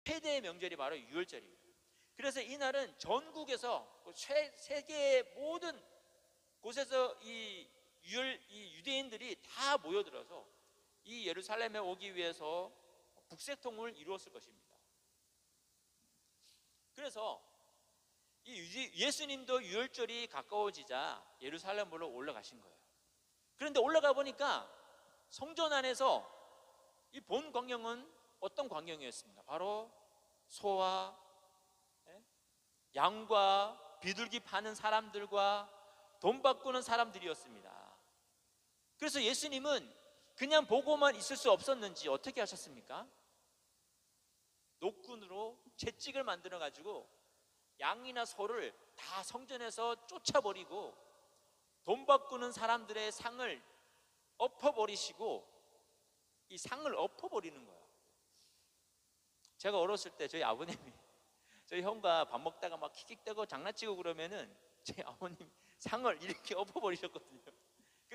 최대의 명절이 바로 유월절입니다. 그래서 이날은 전국에서 세계의 모든 곳에서 이 유대인들이 다 모여들어서 이 예루살렘에 오기 위해서 북새통을 이루었을 것입니다. 그래서 이 예수님도 유월절이 가까워지자 예루살렘으로 올라가신 거예요. 그런데 올라가 보니까 성전 안에서 이 본 광경은 어떤 광경이었습니까? 바로 소와 양과 비둘기 파는 사람들과 돈 바꾸는 사람들이었습니다. 그래서 예수님은 그냥 보고만 있을 수 없었는지 어떻게 하셨습니까? 노끈으로 채찍을 만들어 가지고 양이나 소를 다 성전에서 쫓아버리고 돈 바꾸는 사람들의 상을 엎어버리시고 이 상을 엎어버리는 거예요. 제가 어렸을 때 저희 아버님이 저희 형과 밥 먹다가 막 킥킥대고 장난치고 그러면은 제 아버님 상을 이렇게 엎어버리셨거든요.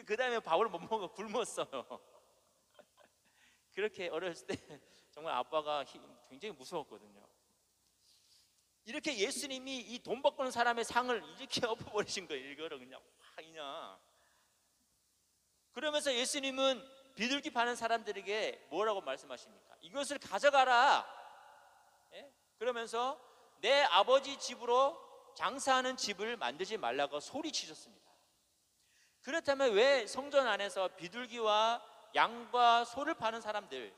그 다음에 밥을 못 먹어 굶었어요. 그렇게 어렸을 때 정말 아빠가 굉장히 무서웠거든요. 이렇게 예수님이 이 돈 바꾸는 사람의 상을 이렇게 엎어버리신 거예요. 이거를 그냥 그냥. 그러면서 예수님은 비둘기 파는 사람들에게 뭐라고 말씀하십니까? 이것을 가져가라. 그러면서 내 아버지 집으로 장사하는 집을 만들지 말라고 소리치셨습니다. 그렇다면 왜 성전 안에서 비둘기와 양과 소를 파는 사람들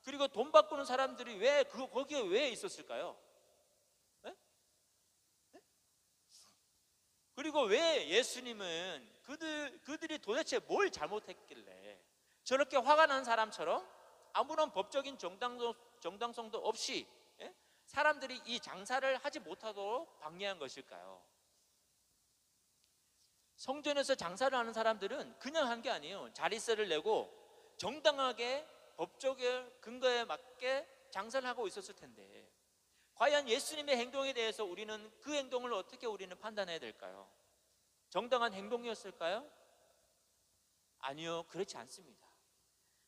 그리고 돈 바꾸는 사람들이 왜 거기에 왜 있었을까요? 그리고 왜 예수님은 그들이 도대체 뭘 잘못했길래 저렇게 화가 난 사람처럼 아무런 법적인 정당성도 없이 사람들이 이 장사를 하지 못하도록 방해한 것일까요? 성전에서 장사를 하는 사람들은 그냥 한 게 아니에요. 자리세를 내고 정당하게 법적인 근거에 맞게 장사를 하고 있었을 텐데 과연 예수님의 행동에 대해서 우리는 그 행동을 어떻게 우리는 판단해야 될까요? 정당한 행동이었을까요? 아니요, 그렇지 않습니다.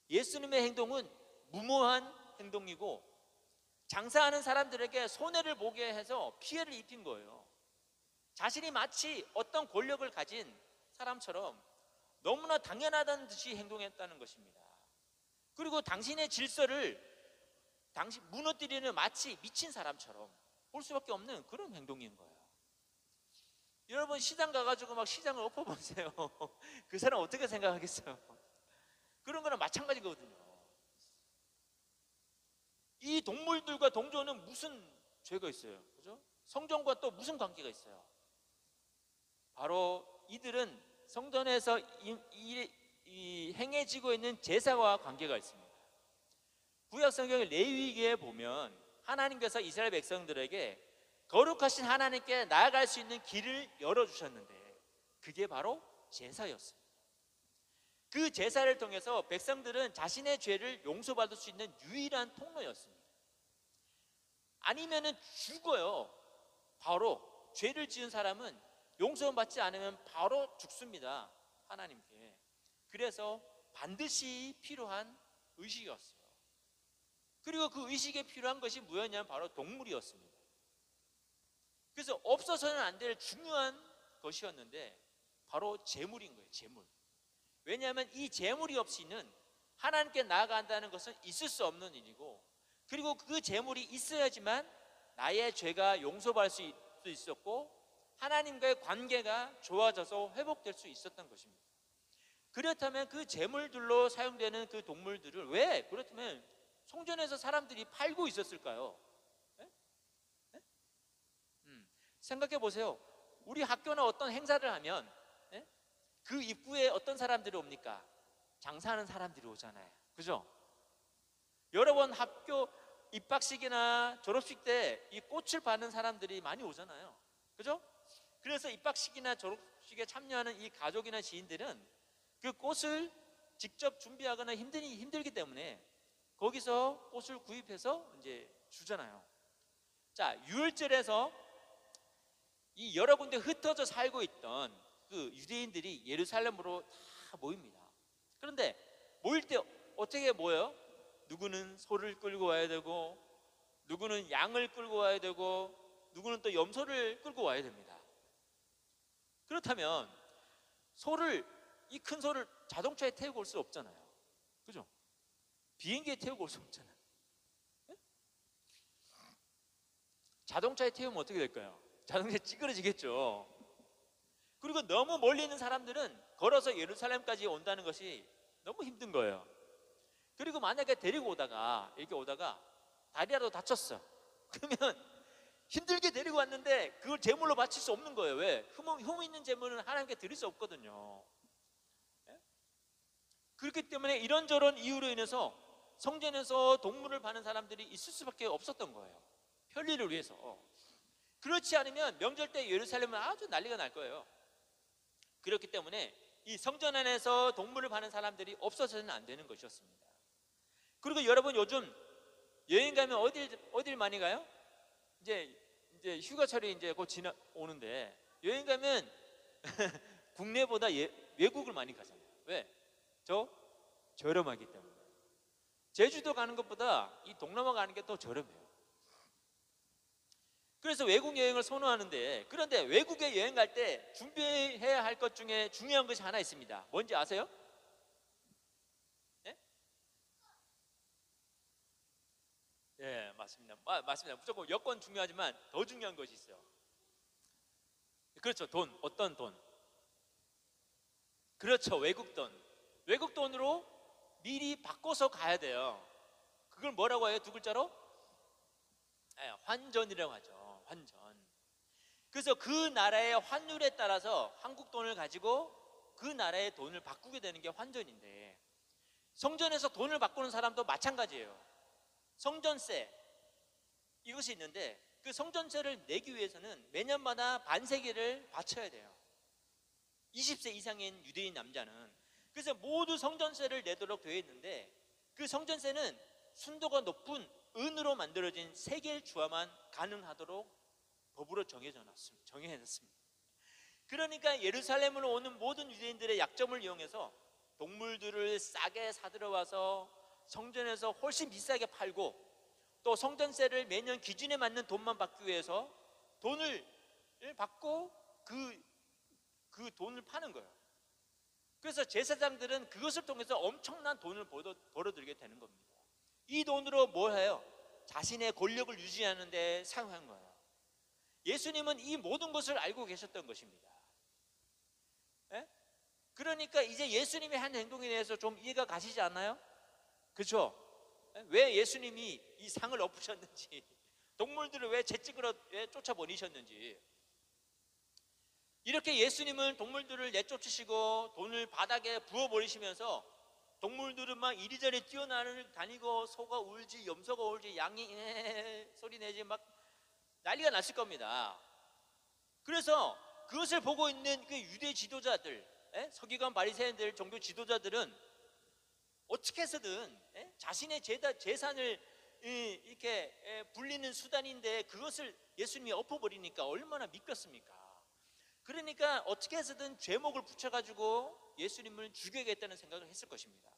예수님의 행동은 무모한 행동이고 장사하는 사람들에게 손해를 보게 해서 피해를 입힌 거예요. 자신이 마치 어떤 권력을 가진 사람처럼 너무나 당연하다는 듯이 행동했다는 것입니다. 그리고 당신의 질서를 무너뜨리는 마치 미친 사람처럼 볼 수밖에 없는 그런 행동인 거예요. 여러분 시장 가가지고 막 시장을 엎어보세요. 그 사람 어떻게 생각하겠어요? 그런 거랑 마찬가지거든요. 이 동물들과 동조는 무슨 죄가 있어요? 그죠? 성전과 또 무슨 관계가 있어요? 바로 이들은 성전에서 행해지고 있는 제사와 관계가 있습니다. 구약 성경의 레위기에 보면 하나님께서 이스라엘 백성들에게 거룩하신 하나님께 나아갈 수 있는 길을 열어주셨는데 그게 바로 제사였습니다. 그 제사를 통해서 백성들은 자신의 죄를 용서받을 수 있는 유일한 통로였습니다. 아니면은 죽어요. 바로 죄를 지은 사람은 용서받지 않으면 바로 죽습니다. 하나님께. 그래서 반드시 필요한 의식이었어요. 그리고 그 의식에 필요한 것이 뭐였냐면 바로 동물이었습니다. 그래서 없어서는 안 될 중요한 것이었는데 바로 제물인 거예요. 제물. 왜냐하면 이 제물이 없이는 하나님께 나아간다는 것은 있을 수 없는 일이고 그리고 그 제물이 있어야지만 나의 죄가 용서받을 수 있었고 하나님과의 관계가 좋아져서 회복될 수 있었던 것입니다. 그렇다면 그 제물들로 사용되는 그 동물들을 왜 그렇다면 성전에서 사람들이 팔고 있었을까요? 생각해 보세요. 우리 학교나 어떤 행사를 하면 그 입구에 어떤 사람들이 옵니까? 장사하는 사람들이 오잖아요. 그죠? 여러 번 학교 입학식이나 졸업식 때 이 꽃을 받는 사람들이 많이 오잖아요. 그죠? 그래서 입학식이나 졸업식에 참여하는 이 가족이나 지인들은 그 꽃을 직접 준비하거나 힘들기 때문에 거기서 꽃을 구입해서 이제 주잖아요. 자, 유월절에서 이 여러 군데 흩어져 살고 있던 그 유대인들이 예루살렘으로 다 모입니다. 그런데 모일 때 어떻게 모여요? 누구는 소를 끌고 와야 되고 누구는 양을 끌고 와야 되고 누구는 또 염소를 끌고 와야 됩니다. 그렇다면 이 큰 소를 자동차에 태우고 올 수 없잖아요. 그죠? 비행기에 태우고 올 수 없잖아요. 네? 자동차에 태우면 어떻게 될까요? 자동차에 찌그러지겠죠. 그리고 너무 멀리 있는 사람들은 걸어서 예루살렘까지 온다는 것이 너무 힘든 거예요. 그리고 만약에 데리고 오다가 이렇게 오다가 다리라도 다쳤어. 그러면 힘들게 데리고 왔는데 그걸 제물로 바칠 수 없는 거예요. 왜? 흠 있는 제물은 하나님께 드릴 수 없거든요. 예? 그렇기 때문에 이런저런 이유로 인해서 성전에서 동물을 파는 사람들이 있을 수밖에 없었던 거예요. 편리를 위해서. 그렇지 않으면 명절 때 예루살렘은 아주 난리가 날 거예요. 그렇기 때문에 이 성전 안에서 동물을 파는 사람들이 없어서는 안 되는 것이었습니다. 그리고 여러분 요즘 여행 가면 어딜 많이 가요? 이제 휴가철이 이제 곧 오는데 여행 가면 국내보다 외국을 많이 가잖아요. 왜? 저렴하기 때문에. 제주도 가는 것보다 이 동남아 가는 게 더 저렴해요. 그래서 외국 여행을 선호하는데, 그런데 외국에 여행 갈 때 준비해야 할 것 중에 중요한 것이 하나 있습니다. 뭔지 아세요? 네? 예, 맞습니다. 맞습니다. 무조건 여권 중요하지만 더 중요한 것이 있어요. 그렇죠. 돈. 어떤 돈? 그렇죠. 외국 돈. 외국 돈으로 미리 바꿔서 가야 돼요. 그걸 뭐라고 해요? 두 글자로? 네, 환전이라고 하죠. 환전. 그래서 그 나라의 환율에 따라서 한국 돈을 가지고 그 나라의 돈을 바꾸게 되는 게 환전인데, 성전에서 돈을 바꾸는 사람도 마찬가지예요. 성전세 이것이 있는데, 그 성전세를 내기 위해서는 매년마다 반세기를 바쳐야 돼요. 20세 이상인 유대인 남자는. 그래서 모두 성전세를 내도록 되어 있는데, 그 성전세는 순도가 높은 은으로 만들어진 세겔 주화만 가능하도록 법으로 정해졌습니다. 그러니까 예루살렘으로 오는 모든 유대인들의 약점을 이용해서 동물들을 싸게 사들여와서 성전에서 훨씬 비싸게 팔고, 또 성전세를 매년 기준에 맞는 돈만 받기 위해서 돈을 받고 그 돈을 파는 거예요. 그래서 제사장들은 그것을 통해서 엄청난 돈을 벌어들게 되는 겁니다. 이 돈으로 뭘 해요? 자신의 권력을 유지하는 데 사용한 거예요. 예수님은 이 모든 것을 알고 계셨던 것입니다. 예? 그러니까 이제 예수님의 한 행동에 대해서 좀 이해가 가시지 않나요? 그렇죠? 왜 예수님이 이 상을 엎으셨는지, 동물들을 왜 채찍으로 쫓아버리셨는지. 이렇게 예수님은 동물들을 내쫓으시고 돈을 바닥에 부어버리시면서 동물들은 막 이리저리 뛰어다니고, 소가 울지 염소가 울지 양이 소리 내지 막 난리가 났을 겁니다. 그래서 그것을 보고 있는 그 유대 지도자들, 서기관 바리새인들, 종교 지도자들은 어떻게 해서든 자신의 재산을 이렇게 불리는 수단인데 그것을 예수님이 엎어버리니까 얼마나 믿겠습니까? 그러니까 어떻게 해서든 죄목을 붙여가지고 예수님을 죽여야겠다는 생각을 했을 것입니다.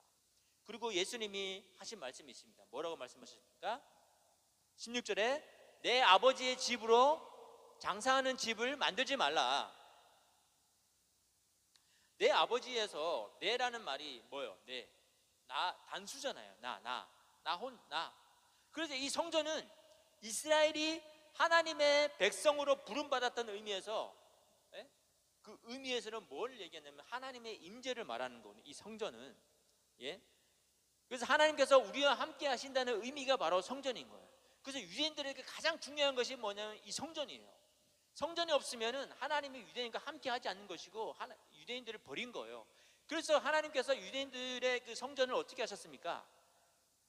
그리고 예수님이 하신 말씀이 있습니다. 뭐라고 말씀하셨습니까? 16절에 내 아버지의 집으로 장사하는 집을 만들지 말라. 내 아버지에서 내라는 말이 뭐예요? 나 단수잖아요. 나. 그래서 이 성전은 이스라엘이 하나님의 백성으로 부름받았던 의미에서, 그 의미에서는 뭘 얘기했냐면 하나님의 임재를 말하는 거거든요. 이 성전은. 그래서 하나님께서 우리와 함께 하신다는 의미가 바로 성전인 거예요. 그래서 유대인들에게 가장 중요한 것이 뭐냐면 이 성전이에요. 성전이 없으면은 하나님이 유대인과 함께 하지 않는 것이고 유대인들을 버린 거예요. 그래서 하나님께서 유대인들의 그 성전을 어떻게 하셨습니까?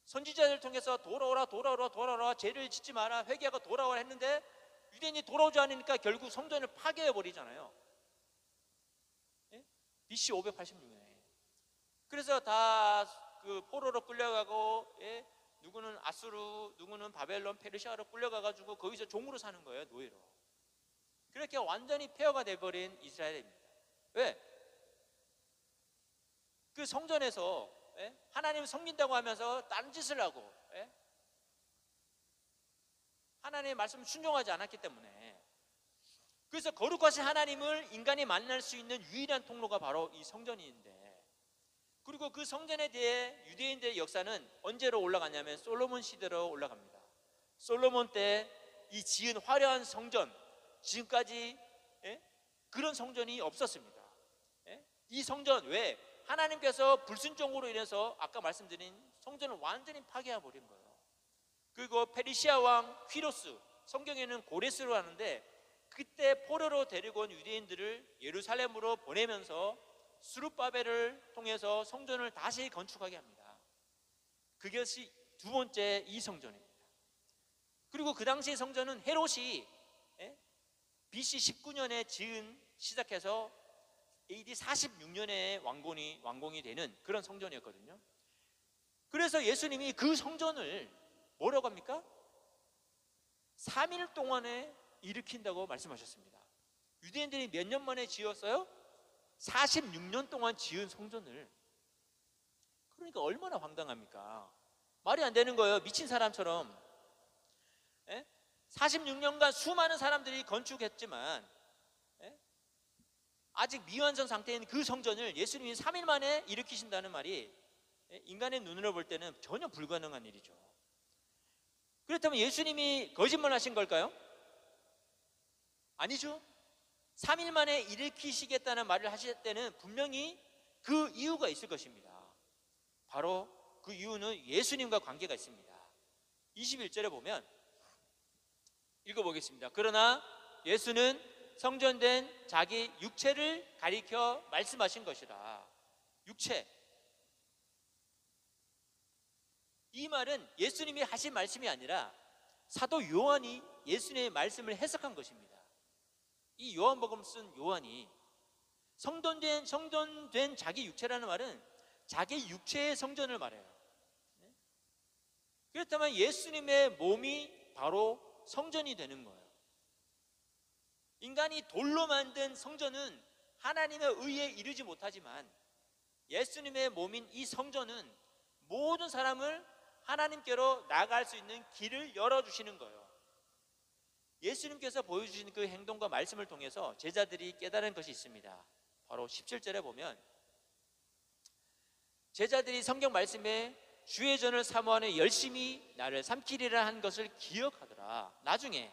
선지자를 통해서 돌아오라, 죄를 짓지 마라, 회개하고 돌아오라 했는데 유대인이 돌아오지 않으니까 결국 성전을 파괴해 버리잖아요. BC 586년에. 그래서 다 그 포로로 끌려가고, 누구는 아수르, 누구는 바벨론, 페르시아로 끌려가가지고 거기서 종으로 사는 거예요, 노예로. 그렇게 완전히 폐허가 돼버린 이스라엘입니다. 왜? 그 성전에서 하나님 섬긴다고 하면서 다른 짓을 하고, 하나님의 말씀을 순종하지 않았기 때문에. 그래서 거룩하신 하나님을 인간이 만날 수 있는 유일한 통로가 바로 이 성전인데, 그리고 그 성전에 대해 유대인들의 역사는 언제로 올라가냐면 솔로몬 시대로 올라갑니다. 솔로몬 때 이 지은 화려한 성전, 지금까지 그런 성전이 없었습니다. 이 성전, 왜? 하나님께서 불순종으로 인해서 아까 말씀드린 성전을 완전히 파괴해 버린 거예요. 그리고 페르시아 왕 휘로스, 성경에는 고레스로 하는데, 그때 포로로 데리고 온 유대인들을 예루살렘으로 보내면서 스룹바벨을 통해서 성전을 다시 건축하게 합니다. 그것이 두 번째 이 성전입니다. 그리고 그 당시 성전은 헤롯이 BC 19년에 시작해서 AD 46년에 완공이 되는 그런 성전이었거든요. 그래서 예수님이 그 성전을 뭐라고 합니까? 3일 동안에 일으킨다고 말씀하셨습니다. 유대인들이 몇 년 만에 지었어요? 46년 동안 지은 성전을. 그러니까 얼마나 황당합니까? 말이 안 되는 거예요. 미친 사람처럼. 46년간 수많은 사람들이 건축했지만 아직 미완성 상태인 그 성전을 예수님이 3일 만에 일으키신다는 말이 인간의 눈으로 볼 때는 전혀 불가능한 일이죠. 그렇다면 예수님이 거짓말 하신 걸까요? 아니죠. 3일 만에 일으키시겠다는 말을 하실 때는 분명히 그 이유가 있을 것입니다. 바로 그 이유는 예수님과 관계가 있습니다. 21절에 보면 읽어보겠습니다. 그러나 예수는 성전된 자기 육체를 가리켜 말씀하신 것이라. 육체. 이 말은 예수님이 하신 말씀이 아니라 사도 요한이 예수님의 말씀을 해석한 것입니다. 이 요한복음 쓴 요한이 성전된 자기 육체라는 말은 자기 육체의 성전을 말해요. 그렇다면 예수님의 몸이 바로 성전이 되는 거예요. 인간이 돌로 만든 성전은 하나님의 의에 이르지 못하지만 예수님의 몸인 이 성전은 모든 사람을 하나님께로 나아갈 수 있는 길을 열어주시는 거예요. 예수님께서 보여주신 그 행동과 말씀을 통해서 제자들이 깨달은 것이 있습니다. 바로 17절에 보면 제자들이 성경 말씀에 주의 전을 사모하는 열심히 나를 삼키리라 한 것을 기억하더라. 나중에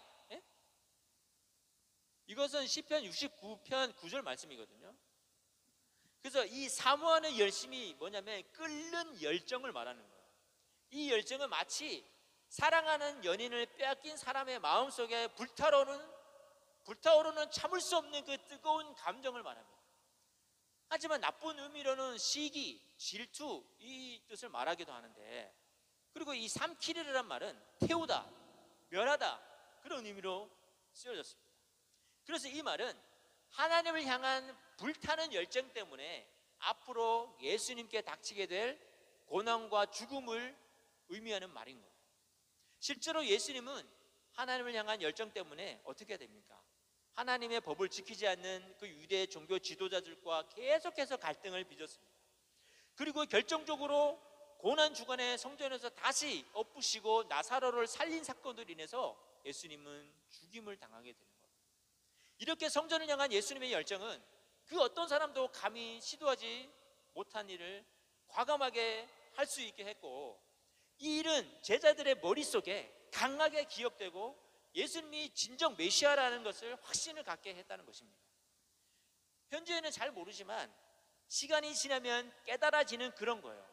이것은 시편 69편 9절 말씀이거든요. 그래서 이 사모하는 열심이 뭐냐면 끓는 열정을 말하는 거예요. 이 열정은 마치 사랑하는 연인을 빼앗긴 사람의 마음속에 불타오르는 참을 수 없는 그 뜨거운 감정을 말합니다. 하지만 나쁜 의미로는 시기, 질투 이 뜻을 말하기도 하는데, 그리고 이 삼키리라는 말은 태우다, 멸하다 그런 의미로 쓰여졌습니다. 그래서 이 말은 하나님을 향한 불타는 열정 때문에 앞으로 예수님께 닥치게 될 고난과 죽음을 의미하는 말인 거예요. 실제로 예수님은 하나님을 향한 열정 때문에 어떻게 됩니까? 하나님의 법을 지키지 않는 그 유대 종교 지도자들과 계속해서 갈등을 빚었습니다. 그리고 결정적으로 고난 주간에 성전에서 다시 엎으시고 나사로를 살린 사건으로 인해서 예수님은 죽임을 당하게 되는 거예요. 이렇게 성전을 향한 예수님의 열정은 그 어떤 사람도 감히 시도하지 못한 일을 과감하게 할 수 있게 했고, 이 일은 제자들의 머릿속에 강하게 기억되고 예수님이 진정 메시아라는 것을 확신을 갖게 했다는 것입니다. 현재는 잘 모르지만 시간이 지나면 깨달아지는 그런 거예요.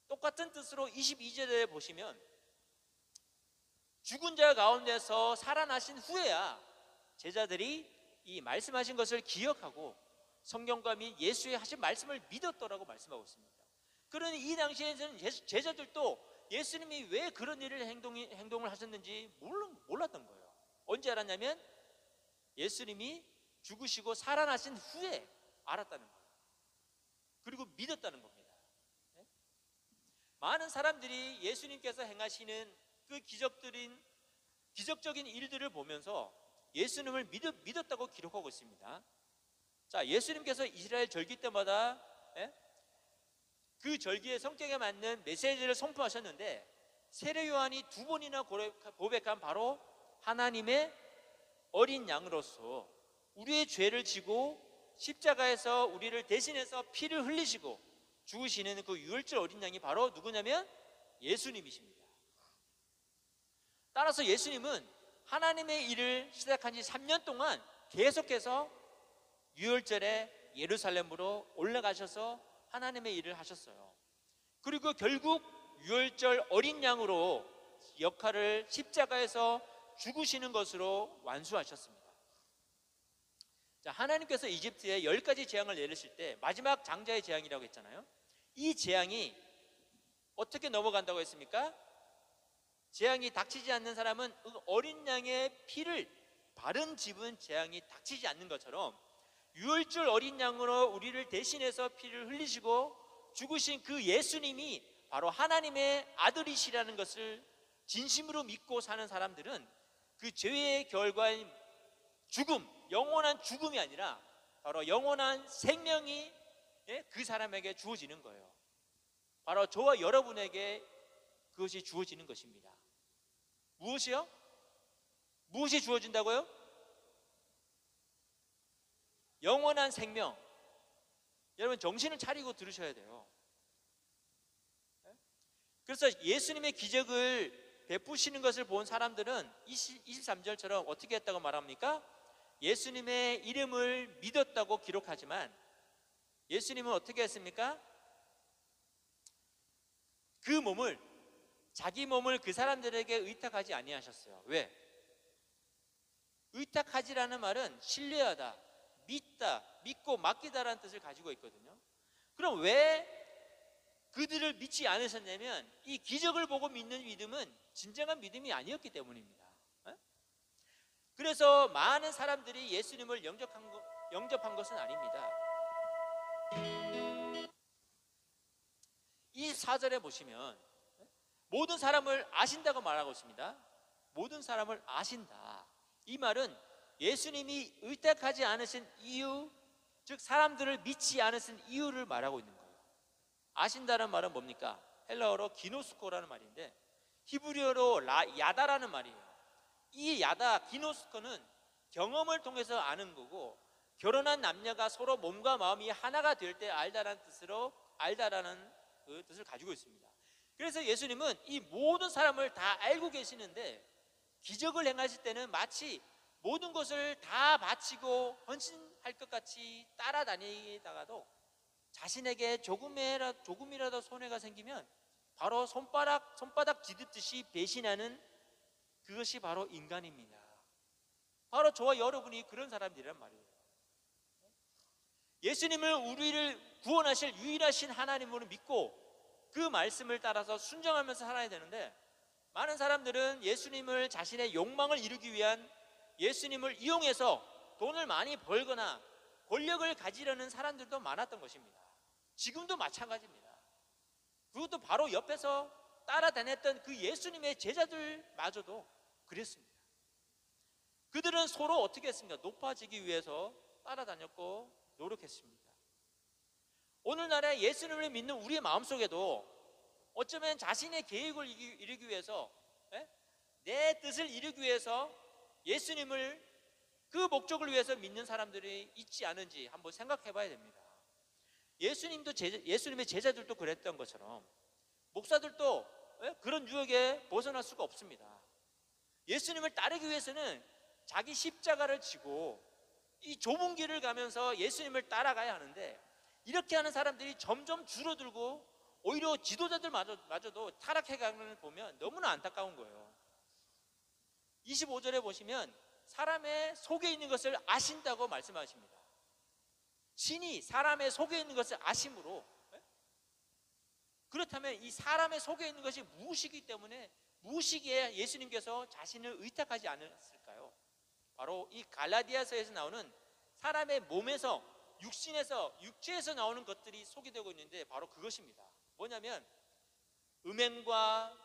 똑같은 뜻으로 22절에 보시면 죽은 자 가운데서 살아나신 후에야 제자들이 이 말씀하신 것을 기억하고 성경과 및 예수의 하신 말씀을 믿었더라고 말씀하고 있습니다. 그러니 이 당시에는 제자들도 예수님이 왜 그런 일을 행동을 하셨는지 몰랐던 거예요. 언제 알았냐면 예수님이 죽으시고 살아나신 후에 알았다는 거예요. 그리고 믿었다는 겁니다. 많은 사람들이 예수님께서 행하시는 그 기적적인 일들을 보면서 예수님을 믿었다고 기록하고 있습니다. 자, 예수님께서 이스라엘 절기 때마다 그 절기의 성격에 맞는 메시지를 선포하셨는데, 세례 요한이 두 번이나 고백한 바로 하나님의 어린 양으로서 우리의 죄를 지고 십자가에서 우리를 대신해서 피를 흘리시고 죽으시는 그 유월절 어린 양이 바로 누구냐면 예수님이십니다. 따라서 예수님은 하나님의 일을 시작한 지 3년 동안 계속해서 유월절에 예루살렘으로 올라가셔서 하나님의 일을 하셨어요. 그리고 결국 유월절 어린 양으로 역할을 십자가에서 죽으시는 것으로 완수하셨습니다. 자, 하나님께서 이집트에 10가지 재앙을 내리실 때 마지막 장자의 재앙이라고 했잖아요. 이 재앙이 어떻게 넘어간다고 했습니까? 재앙이 닥치지 않는 사람은 어린 양의 피를 바른 집은 재앙이 닥치지 않는 것처럼 유월절 어린 양으로 우리를 대신해서 피를 흘리시고 죽으신 그 예수님이 바로 하나님의 아들이시라는 것을 진심으로 믿고 사는 사람들은 그 죄의 결과인 죽음, 영원한 죽음이 아니라 바로 영원한 생명이 그 사람에게 주어지는 거예요. 바로 저와 여러분에게 그것이 주어지는 것입니다. 무엇이요? 무엇이 주어진다고요? 영원한 생명. 여러분 정신을 차리고 들으셔야 돼요. 그래서 예수님의 기적을 베푸시는 것을 본 사람들은 23절처럼 어떻게 했다고 말합니까? 예수님의 이름을 믿었다고 기록하지만 예수님은 어떻게 했습니까? 그 몸을, 자기 몸을 그 사람들에게 의탁하지 아니하셨어요. 왜? 의탁하지라는 말은 신뢰하다, 믿다, 믿고 맡기다라는 뜻을 가지고 있거든요. 그럼 왜 그들을 믿지 않으셨냐면 이 기적을 보고 믿는 믿음은 진정한 믿음이 아니었기 때문입니다. 그래서 많은 사람들이 예수님을 영접한 것은 아닙니다. 24절에 보시면 모든 사람을 아신다고 말하고 있습니다. 모든 사람을 아신다. 이 말은 예수님이 의탁하지 않으신 이유, 즉 사람들을 믿지 않으신 이유를 말하고 있는 거예요. 아신다는 말은 뭡니까? 헬라어로 기노스코라는 말인데 히브리어로 야다라는 말이에요. 이 야다, 기노스코는 경험을 통해서 아는 거고 결혼한 남녀가 서로 몸과 마음이 하나가 될 때 알다라는 그 뜻을 가지고 있습니다. 그래서 예수님은 이 모든 사람을 다 알고 계시는데 기적을 행하실 때는 마치 모든 것을 다 바치고 헌신할 것 같이 따라다니다가도 자신에게 조금이라도 손해가 생기면 바로 손바닥 쥐듯이 배신하는 그것이 바로 인간입니다. 바로 저와 여러분이 그런 사람들이란 말이에요. 예수님을 우리를 구원하실 유일하신 하나님으로 믿고 그 말씀을 따라서 순종하면서 살아야 되는데 많은 사람들은 예수님을 자신의 욕망을 이루기 위한 예수님을 이용해서 돈을 많이 벌거나 권력을 가지려는 사람들도 많았던 것입니다. 지금도 마찬가지입니다. 그것도 바로 옆에서 따라다녔던 그 예수님의 제자들마저도 그랬습니다. 그들은 서로 어떻게 했습니까? 높아지기 위해서 따라다녔고 노력했습니다. 오늘날에 예수님을 믿는 우리의 마음속에도 어쩌면 자신의 계획을 이루기 위해서 내 뜻을 이루기 위해서 예수님을 그 목적을 위해서 믿는 사람들이 있지 않은지 한번 생각해 봐야 됩니다. 예수님의 제자들도 그랬던 것처럼 목사들도 그런 유혹에 벗어날 수가 없습니다. 예수님을 따르기 위해서는 자기 십자가를 지고 이 좁은 길을 가면서 예수님을 따라가야 하는데 이렇게 하는 사람들이 점점 줄어들고 오히려 지도자들마저도 타락해가는 걸 보면 너무나 안타까운 거예요. 25절에 보시면 사람의 속에 있는 것을 아신다고 말씀하십니다. 신이 사람의 속에 있는 것을 아심으로, 그렇다면 이 사람의 속에 있는 것이 무엇이기 때문에 무엇이기에 예수님께서 자신을 의탁하지 않았을까요? 바로 이 갈라디아서에서 나오는 사람의 몸에서 육체에서 나오는 것들이 속이 되고 있는데 바로 그것입니다. 뭐냐면 음행과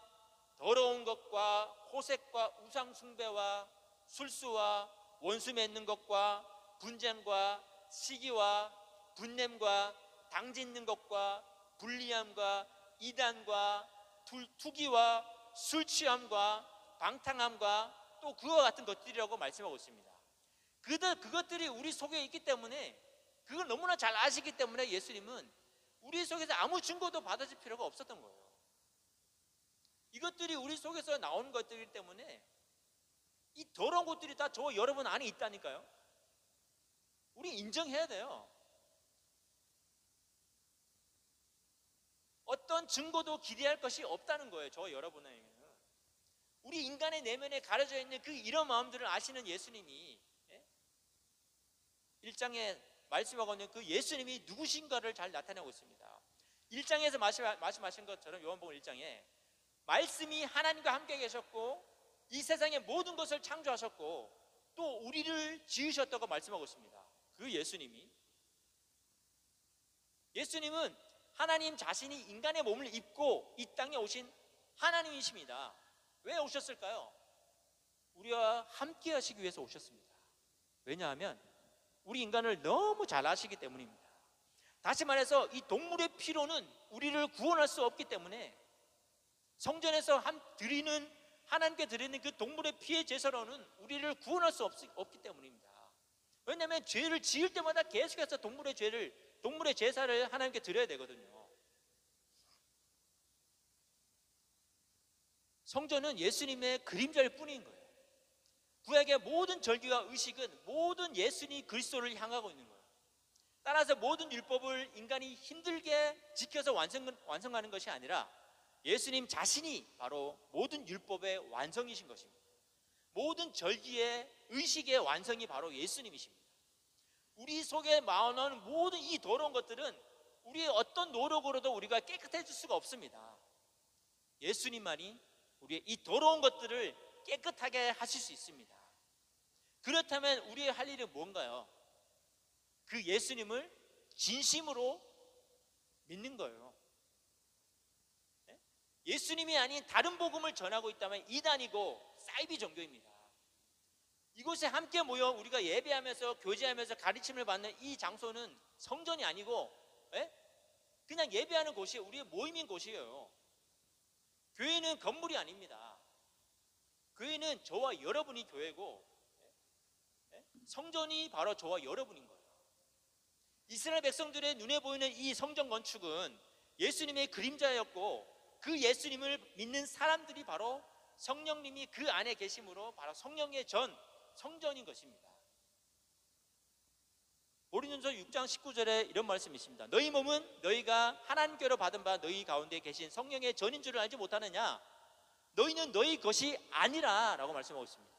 더러운 것과 호색과 우상 숭배와 술수와 원수 맺는 것과 분쟁과 시기와 분냄과 당짓는 것과 불리함과 이단과 투기와 술 취함과 방탕함과 또 그와 같은 것들이라고 말씀하고 있습니다. 그것들이 우리 속에 있기 때문에, 그걸 너무나 잘 아시기 때문에 예수님은 우리 속에서 아무 증거도 받아줄 필요가 없었던 거예요. 이것들이 우리 속에서 나오는 것들이기 때문에 이 더러운 것들이 다 저 여러분 안에 있다니까요. 우리 인정해야 돼요. 어떤 증거도 기대할 것이 없다는 거예요. 저 여러분에게는. 우리 인간의 내면에 가려져 있는 그 이런 마음들을 아시는 예수님이 1장에 말씀하고 있는 그 예수님이 누구신가를 잘 나타내고 있습니다. 1장에서 말씀하신 것처럼 요한복음 1장에 말씀이 하나님과 함께 계셨고 이 세상의 모든 것을 창조하셨고 또 우리를 지으셨다고 말씀하고 있습니다. 그 예수님은 하나님 자신이 인간의 몸을 입고 이 땅에 오신 하나님이십니다. 왜 오셨을까요? 우리와 함께 하시기 위해서 오셨습니다. 왜냐하면 우리 인간을 너무 잘 아시기 때문입니다. 다시 말해서 이 동물의 피로는 우리를 구원할 수 없기 때문에 성전에서 하나님께 드리는 그 동물의 피의 제사로는 우리를 구원할 수 없기 때문입니다. 왜냐하면 죄를 지을 때마다 계속해서 동물의 제사를 하나님께 드려야 되거든요. 성전은 예수님의 그림자일 뿐인 거예요. 구약의 모든 절기와 의식은 모든 예수님 그리스도를 향하고 있는 거예요. 따라서 모든 율법을 인간이 힘들게 지켜서 완성하는 것이 아니라 예수님 자신이 바로 모든 율법의 완성이신 것입니다. 모든 절기의 의식의 완성이 바로 예수님이십니다. 우리 속에 나오는 모든 이 더러운 것들은 우리의 어떤 노력으로도 우리가 깨끗해질 수가 없습니다. 예수님만이 우리의 이 더러운 것들을 깨끗하게 하실 수 있습니다. 그렇다면 우리의 할 일은 뭔가요? 그 예수님을 진심으로 믿는 거예요. 예수님이 아닌 다른 복음을 전하고 있다면 이단이고 사이비 종교입니다. 이곳에 함께 모여 우리가 예배하면서 교제하면서 가르침을 받는 이 장소는 성전이 아니고 그냥 예배하는 곳이에요. 우리의 모임인 곳이에요. 교회는 건물이 아닙니다. 교회는 저와 여러분이 교회고 성전이 바로 저와 여러분인 거예요. 이스라엘 백성들의 눈에 보이는 이 성전 건축은 예수님의 그림자였고 그 예수님을 믿는 사람들이 바로 성령님이 그 안에 계심으로 바로 성령의 성전인 것입니다. 고린도전서 6장 19절에 이런 말씀이 있습니다. 너희 몸은 너희가 하나님께로 받은 바 너희 가운데 계신 성령의 전인 줄을 알지 못하느냐? 너희는 너희 것이 아니라 라고 말씀하고 있습니다.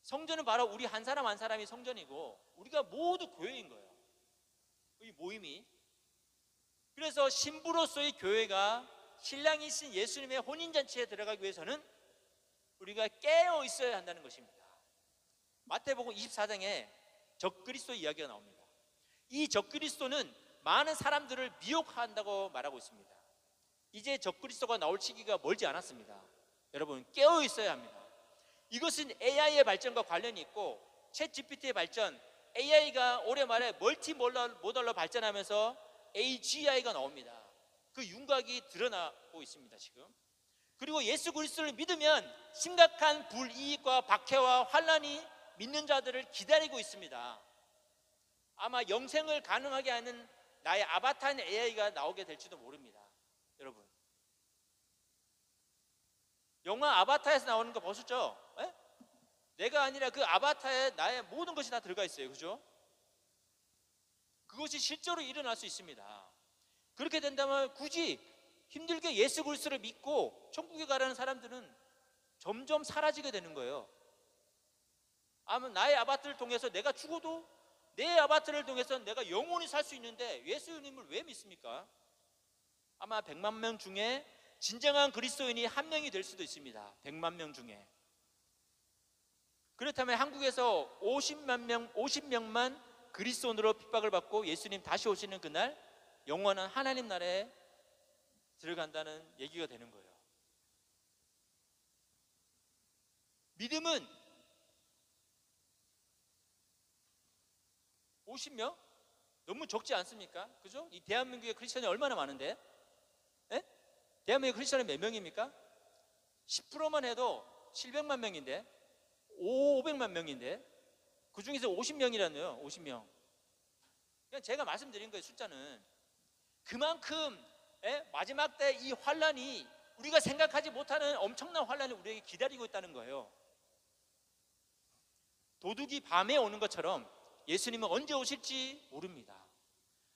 성전은 바로 우리 한 사람 한 사람이 성전이고 우리가 모두 교회인 거예요. 이 모임이. 그래서 신부로서의 교회가 신랑이신 예수님의 혼인잔치에 들어가기 위해서는 우리가 깨어 있어야 한다는 것입니다. 마태복음 24장에 적그리스도 이야기가 나옵니다. 이 적그리스도는 많은 사람들을 미혹한다고 말하고 있습니다. 이제 적그리스도가 나올 시기가 멀지 않았습니다. 여러분 깨어 있어야 합니다. 이것은 AI의 발전과 관련이 있고 챗GPT의 발전, AI가 올해 말에 멀티모달로 발전하면서 AGI가 나옵니다. 그 윤곽이 드러나고 있습니다 지금. 그리고 예수 그리스도를 믿으면 심각한 불이익과 박해와 환난이 믿는 자들을 기다리고 있습니다. 아마 영생을 가능하게 하는 나의 아바타인 AI가 나오게 될지도 모릅니다. 여러분 영화 아바타에서 나오는 거 보셨죠? 에? 내가 아니라 그 아바타에 나의 모든 것이 다 들어가 있어요. 그죠? 그것이 실제로 일어날 수 있습니다. 그렇게 된다면 굳이 힘들게 예수 그리스도를 믿고 천국에 가라는 사람들은 점점 사라지게 되는 거예요. 아마 나의 아바타를 통해서 내가 죽어도 내 아바타를 통해서 내가 영원히 살 수 있는데 예수님을 왜 믿습니까? 아마 100만 명 중에 진정한 그리스도인이 한 명이 될 수도 있습니다. 100만 명 중에. 그렇다면 한국에서 50명만 그리스도인으로 핍박을 받고 예수님 다시 오시는 그날 영원한 하나님 나라에 들어간다는 얘기가 되는 거예요. 믿음은 50명? 너무 적지 않습니까? 그죠? 이 대한민국에 크리스천이 얼마나 많은데? 에? 대한민국 크리스천이 몇 명입니까? 10%만 해도 700만 명인데 500만 명인데 그 중에서 50명이라네요. 50명. 그냥 제가 말씀드린 거예요. 숫자는 그만큼 마지막 때 이 환란이 우리가 생각하지 못하는 엄청난 환란이 우리에게 기다리고 있다는 거예요. 도둑이 밤에 오는 것처럼 예수님은 언제 오실지 모릅니다.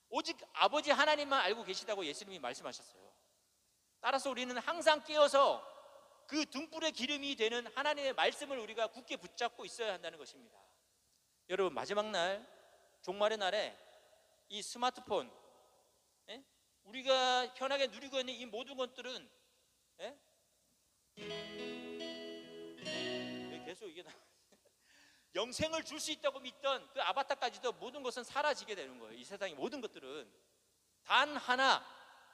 오직 아버지 하나님만 알고 계시다고 예수님이 말씀하셨어요. 따라서 우리는 항상 깨어서 그 등불의 기름이 되는 하나님의 말씀을 우리가 굳게 붙잡고 있어야 한다는 것입니다. 여러분, 마지막 날, 종말의 날에 이 스마트폰, 우리가 편하게 누리고 있는 이 모든 것들은 계속 이게 영생을 줄 수 있다고 믿던 그 아바타까지도 모든 것은 사라지게 되는 거예요. 이 세상의 모든 것들은 단 하나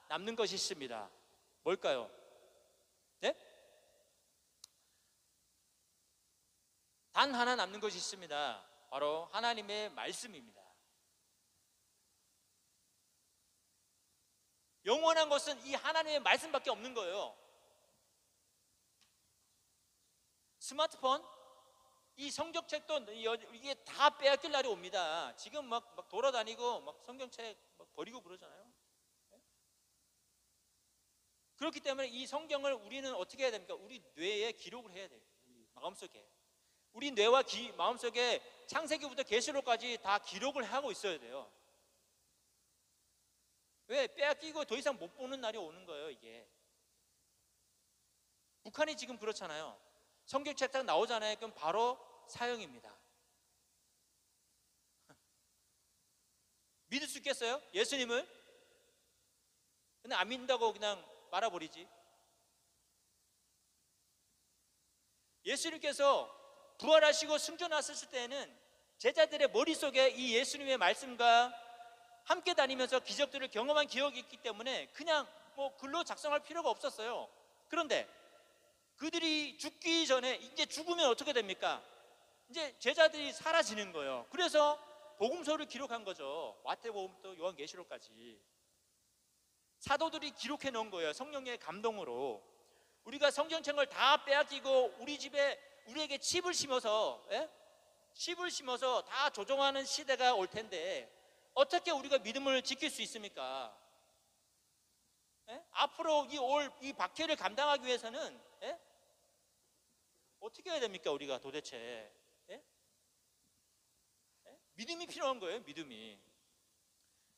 남는 것이 있습니다. 뭘까요? 네? 단 하나 남는 것이 있습니다. 바로 하나님의 말씀입니다. 영원한 것은 이 하나님의 말씀밖에 없는 거예요. 스마트폰, 이 성경책도 이게 다 빼앗길 날이 옵니다. 지금 막 돌아다니고 막 성경책 막 버리고 그러잖아요. 그렇기 때문에 이 성경을 우리는 어떻게 해야 됩니까? 우리 뇌에 기록을 해야 돼요. 마음속에. 우리 뇌와 마음속에 창세기부터 계시록까지 다 기록을 하고 있어야 돼요. 왜? 빼앗기고 더 이상 못 보는 날이 오는 거예요. 이게 북한이 지금 그렇잖아요. 성경책 딱 나오잖아요. 그럼 바로 사형입니다. 믿을 수 있겠어요? 예수님을? 근데 안 믿는다고 그냥 말아버리지. 예수님께서 부활하시고 승천하셨을 때는 제자들의 머릿속에 이 예수님의 말씀과 함께 다니면서 기적들을 경험한 기억이 있기 때문에 그냥 글로 작성할 필요가 없었어요. 그런데 그들이 죽기 전에 이제 죽으면 어떻게 됩니까? 이제 제자들이 사라지는 거예요. 그래서 복음서를 기록한 거죠. 마태복음부터 요한계시록까지 사도들이 기록해 놓은 거예요. 성령의 감동으로. 우리가 성경책을 다 빼앗기고 우리 집에 우리에게 칩을 심어서 다 조종하는 시대가 올 텐데 어떻게 우리가 믿음을 지킬 수 있습니까? 앞으로 이 박해를 감당하기 위해서는 어떻게 해야 됩니까? 우리가 도대체 믿음이 필요한 거예요.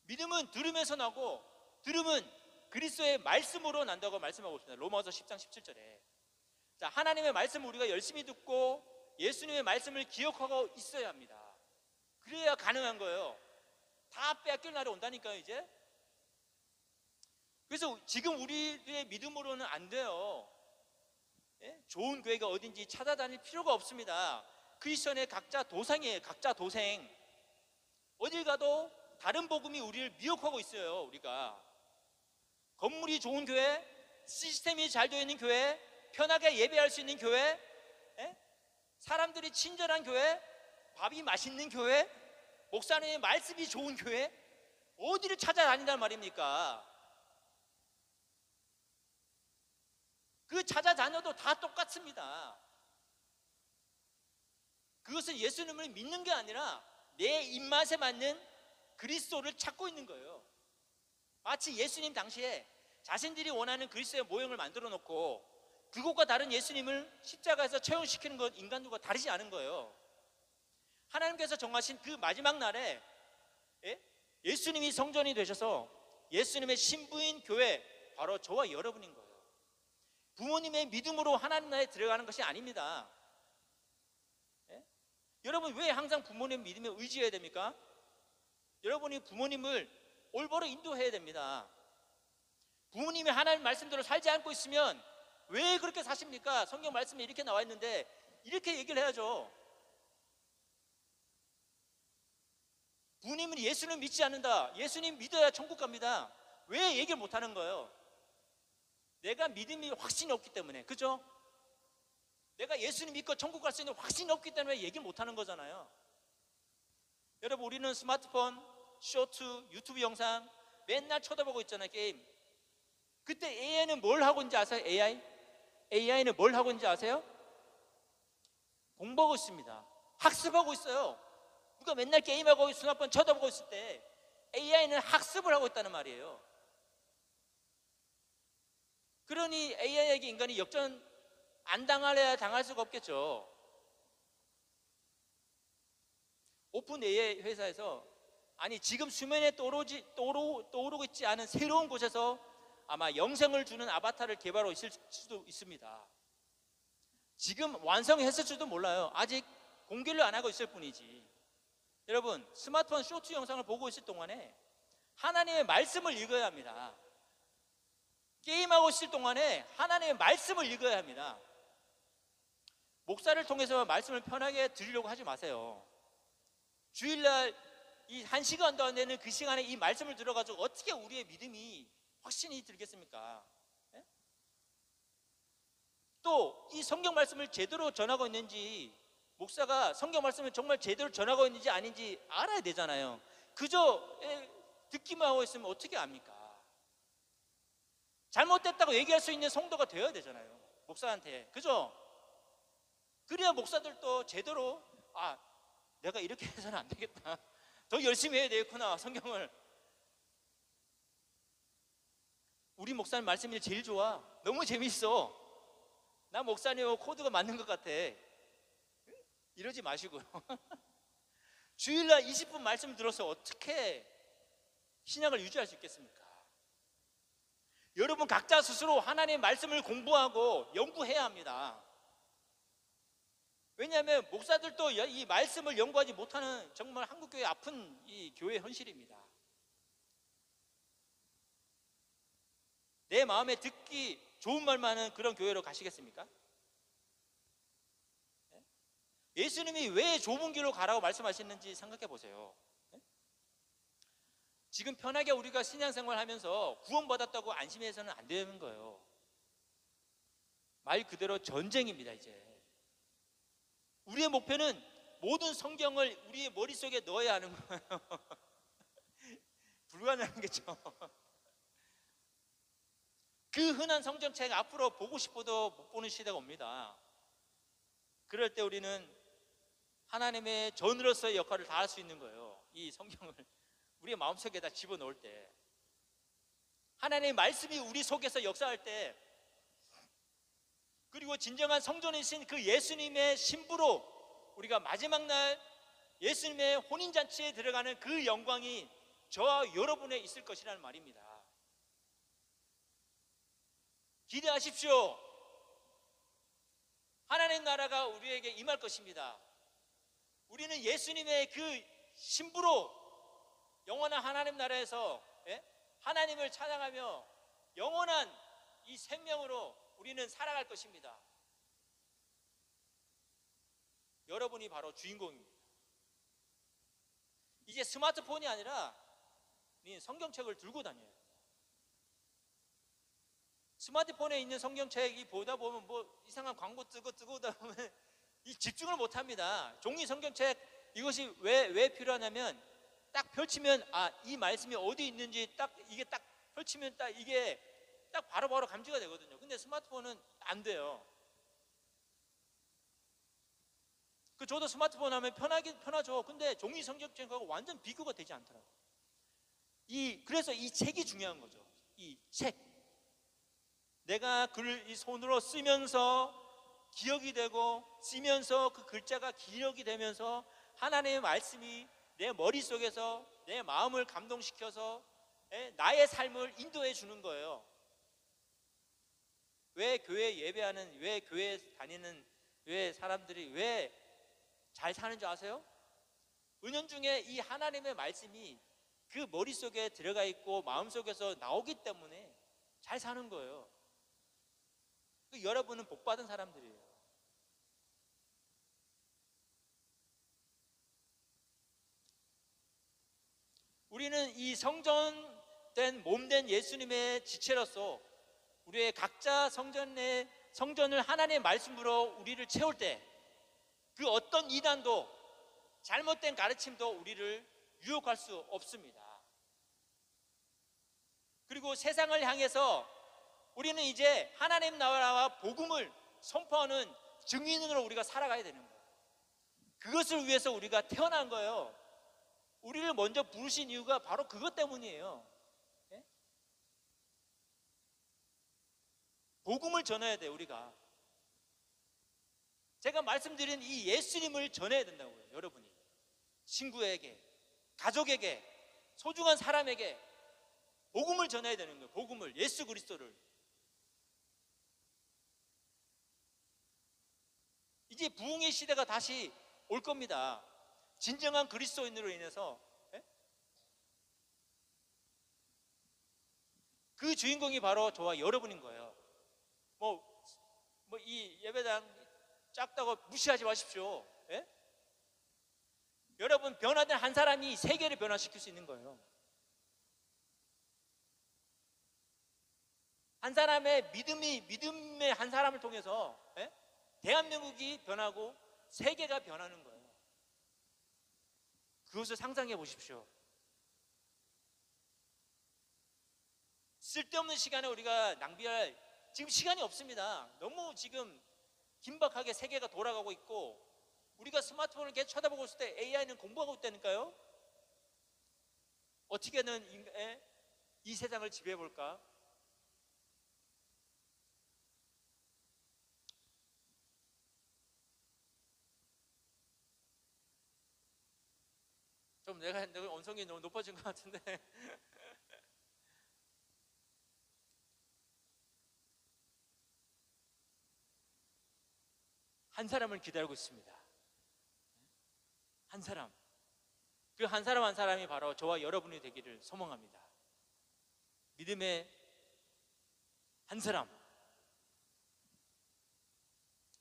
믿음은 들음에서 나고 들음은 그리스도의 말씀으로 난다고 말씀하고 있습니다. 로마서 10장 17절에. 자, 하나님의 말씀을 우리가 열심히 듣고 예수님의 말씀을 기억하고 있어야 합니다. 그래야 가능한 거예요. 다 빼앗길 날이 온다니까요. 이제. 그래서 지금 우리의 믿음으로는 안 돼요. 좋은 교회가 어딘지 찾아다닐 필요가 없습니다. 크리스천의 각자 도생이에요. 각자 도생. 어딜 가도 다른 복음이 우리를 미혹하고 있어요. 우리가 건물이 좋은 교회, 시스템이 잘 되어 있는 교회, 편하게 예배할 수 있는 교회, 사람들이 친절한 교회, 밥이 맛있는 교회, 목사님의 말씀이 좋은 교회, 어디를 찾아다닌단 말입니까? 그 찾아다녀도 다 똑같습니다. 그것은 예수님을 믿는 게 아니라 내 입맛에 맞는 그리스도를 찾고 있는 거예요. 마치 예수님 당시에 자신들이 원하는 그리스도의 모형을 만들어 놓고 그것과 다른 예수님을 십자가에서 처형시키는 것 인간들과 다르지 않은 거예요. 하나님께서 정하신 그 마지막 날에 예수님이 성전이 되셔서 예수님의 신부인 교회, 바로 저와 여러분인 거예요. 부모님의 믿음으로 하나님 나라에 들어가는 것이 아닙니다. 여러분, 왜 항상 부모님 믿음에 의지해야 됩니까? 여러분이 부모님을 올바로 인도해야 됩니다. 부모님이 하나님 말씀대로 살지 않고 있으면 왜 그렇게 사십니까? 성경 말씀에 이렇게 나와 있는데 이렇게 얘기를 해야죠. 부모님은 예수를 믿지 않는다. 예수님 믿어야 천국 갑니다. 왜 얘기를 못하는 거예요? 내가 믿음이 확신이 없기 때문에. 그죠? 내가 예수님 믿고 천국 갈 수 있는 확신이 없기 때문에 얘기를 못하는 거잖아요. 여러분, 우리는 스마트폰, 쇼트, 유튜브 영상 맨날 쳐다보고 있잖아요. 게임. 그때 AI는 뭘 하고 있는지 아세요? AI는 뭘 하고 있는지 아세요? 공부하고 있습니다. 학습하고 있어요. 누가 맨날 게임하고 스마트폰 쳐다보고 있을 때 AI는 학습을 하고 있다는 말이에요. 그러니 AI에게 인간이 역전 안 당할래야 당할 수가 없겠죠. 오픈 AI 회사에서 아니 지금 수면에 떠오르고 있지 않은 새로운 곳에서 아마 영생을 주는 아바타를 개발하고 있을 수도 있습니다. 지금 완성했을지도 몰라요. 아직 공개를 안 하고 있을 뿐이지. 여러분, 스마트폰 쇼트 영상을 보고 있을 동안에 하나님의 말씀을 읽어야 합니다. 게임하고 있을 동안에 하나님의 말씀을 읽어야 합니다. 목사를 통해서 말씀을 편하게 드리려고 하지 마세요. 주일날 이 1시간도 안 되는 그 시간에 이 말씀을 들어가지고 어떻게 우리의 믿음이 확신이 들겠습니까? 예? 또 이 성경 말씀을 제대로 전하고 있는지, 목사가 성경 말씀을 정말 제대로 전하고 있는지 아닌지 알아야 되잖아요. 그저 듣기만 하고 있으면 어떻게 압니까? 잘못됐다고 얘기할 수 있는 성도가 되어야 되잖아요, 목사한테. 그죠? 그래야 목사들도 제대로 내가 이렇게 해서는 안 되겠다, 더 열심히 해야 되겠구나, 성경을. 우리 목사님 말씀이 제일 좋아. 너무 재밌어. 나 목사님 코드가 맞는 것 같아. 이러지 마시고요. 주일날 20분 말씀 들어서 어떻게 신약을 유지할 수 있겠습니까? 여러분 각자 스스로 하나님의 말씀을 공부하고 연구해야 합니다. 왜냐하면 목사들도 이 말씀을 연구하지 못하는 정말 한국교회 아픈 이 교회 현실입니다. 내 마음에 듣기 좋은 말만은 그런 교회로 가시겠습니까? 예수님이 왜 좁은 길로 가라고 말씀하셨는지 생각해 보세요. 지금 편하게 우리가 신앙생활 하면서 구원받았다고 안심해서는 안 되는 거예요. 말 그대로 전쟁입니다. 이제 우리의 목표는 모든 성경을 우리의 머릿속에 넣어야 하는 거예요. 불가능한 거죠. 그 흔한 성경책 앞으로 보고 싶어도 못 보는 시대가 옵니다. 그럴 때 우리는 하나님의 전으로서의 역할을 다 할 수 있는 거예요. 이 성경을 우리의 마음속에다 집어넣을 때, 하나님의 말씀이 우리 속에서 역사할 때, 그리고 진정한 성전이신 그 예수님의 신부로 우리가 마지막 날 예수님의 혼인잔치에 들어가는 그 영광이 저와 여러분에 있을 것이라는 말입니다. 기대하십시오. 하나님 나라가 우리에게 임할 것입니다. 우리는 예수님의 그 신부로 영원한 하나님 나라에서 하나님을 찬양하며 영원한 이 생명으로 우리는 살아갈 것입니다. 여러분이 바로 주인공입니다. 이제 스마트폰이 아니라 성경책을 들고 다녀요. 스마트폰에 있는 성경책이 보다 보면 뭐 이상한 광고 뜨고 보면 이 집중을 못 합니다. 종이 성경책, 이것이 왜 필요하냐면 딱 펼치면 이 말씀이 어디 있는지 이게 딱 펼치면 이게 딱 바로바로 감지가 되거든요. 근데 스마트폰은 안 돼요. 저도 스마트폰 하면 편하죠. 근데 종이 성경책하고 완전 비교가 되지 않더라고요. 그래서 이 책이 중요한 거죠. 이 책, 내가 글을 이 손으로 쓰면서 기억이 되고, 쓰면서 그 글자가 기억이 되면서 하나님의 말씀이 내 머릿속에서 내 마음을 감동시켜서 나의 삶을 인도해 주는 거예요. 왜 교회 예배하는, 왜 교회 다니는, 왜 사람들이 왜 잘 사는 줄 아세요? 은연중에 이 하나님의 말씀이 그 머릿속에 들어가 있고 마음속에서 나오기 때문에 잘 사는 거예요. 여러분은 복받은 사람들이에요. 우리는 이 성전된 몸된 예수님의 지체로서 우리의 각자 성전을 하나님의 말씀으로 우리를 채울 때, 그 어떤 이단도 잘못된 가르침도 우리를 유혹할 수 없습니다. 그리고 세상을 향해서 우리는 이제 하나님 나라와 복음을 선포하는 증인으로 우리가 살아가야 되는 거예요. 그것을 위해서 우리가 태어난 거예요. 우리를 먼저 부르신 이유가 바로 그것 때문이에요. 예? 복음을 전해야 돼요, 우리가. 제가 말씀드린 이 예수님을 전해야 된다고요, 여러분이. 친구에게, 가족에게, 소중한 사람에게 복음을 전해야 되는 거예요. 복음을, 예수 그리스도를. 이제 부흥의 시대가 다시 올 겁니다. 진정한 그리스도인으로 인해서. 예? 그 주인공이 바로 저와 여러분인 거예요. 이 예배당 작다고 무시하지 마십시오. 예? 여러분, 변화된 한 사람이 세계를 변화시킬 수 있는 거예요. 한 사람의 믿음의 한 사람을 통해서, 예? 대한민국이 변하고 세계가 변하는 거예요. 그것을 상상해 보십시오. 쓸데없는 시간에 우리가 낭비할 지금 시간이 없습니다. 너무 지금 긴박하게 세계가 돌아가고 있고, 우리가 스마트폰을 계속 쳐다보고 있을 때 AI는 공부하고 있다니까요. 어떻게든 이 세상을 지배해 볼까? 좀 내가 언성이 너무 높아진 것 같은데. 한 사람을 기다리고 있습니다. 한 사람. 그 한 사람 한 사람이 바로 저와 여러분이 되기를 소망합니다. 믿음의 한 사람.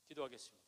기도하겠습니다.